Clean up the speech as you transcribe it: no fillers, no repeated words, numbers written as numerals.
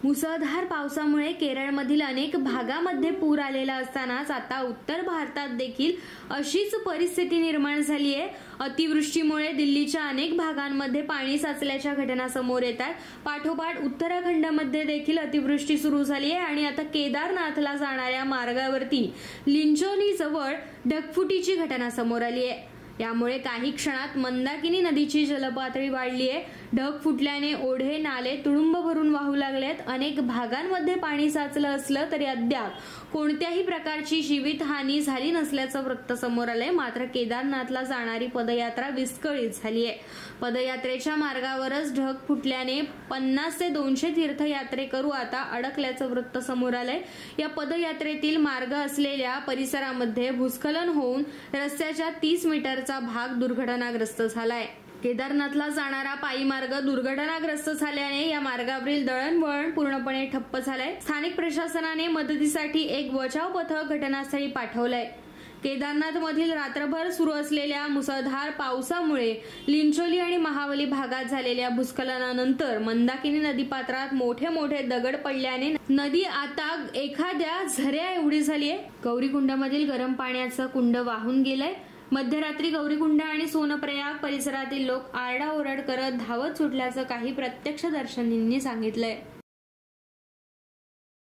मुसळधार पावसामुळे केरळमधील अनेक भागामध्ये पूर आलेला असतानाच आता उत्तर भारतात देखील अशीच परिस्थिती निर्माण झाली आहे। अतिवृष्टीमुळे दिल्लीच्या अनेक भागांमध्ये पाणी साचल्याच्या घटना समोर येतात। पाठोपाठ उत्तराखंडमध्ये देखील अतिवृष्टी सुरू झाली आहे आणि आता केदारनाथला जाणाऱ्या मार्गावरती लिंचोली जवळ ढगफुटीची घटना समोर आली आहे। यामुळे काही क्षणात मंदाकिनी नदीची जलपातळी वाढली आहे। ढग फुटल्याने ओढे नाले तुडुंब भरून वाहू लागलेत। अनेक भागांमध्ये पाणी साचलं असलं तरी अद्याप कोणत्याही प्रकारची जीवितहानी झाली नसल्याचं वृत्त समोर आलंय। मात्र केदारनाथला जाणारी पदयात्रा विस्कळीत झाली आहे। पदयात्रेच्या मार्गावरच ढग फुटल्याने 50 ते 200 तीर्थयात्रेकरू आता अडकल्याचं वृत्त समोर आलंय। या पदयात्रेतील मार्ग असलेल्या परिसरामध्ये भूस्खलन होऊन रस्त्याच्या 30 मीटरचा भाग दुर्घटनाग्रस्त झालाय। केदारनाथला जाणारा पायी मार्ग दुर्घटनाग्रस्त झाल्याने या मार्गावरील दळणवळण पूर्णपणे ठप्प झालंय। स्थानिक प्रशासनाने मदतीसाठी एक बचाव पथक घटनास्थळी पाठवलंय। केदारनाथमधील रात्रभर सुरू असलेल्या मुसळधार पावसामुळे लिंचोली आणि महाबली भागात झालेल्या भूस्खलनानंतर मंदाकिनी नदीपात्रात मोठे मोठे दगड पडल्याने नदी आता एखाद्या झऱ्या एवढी झालीय। गौरीकुंडामधील गरम पाण्याचं कुंड वाहून गेलंय। मध्यरात्री गौरीकुंड आणि सोनप्रयाग परिसरातील लोक आरडाओरड करत धावत सुटल्याचं काही प्रत्यक्षदर्शींनी सांगितलंय।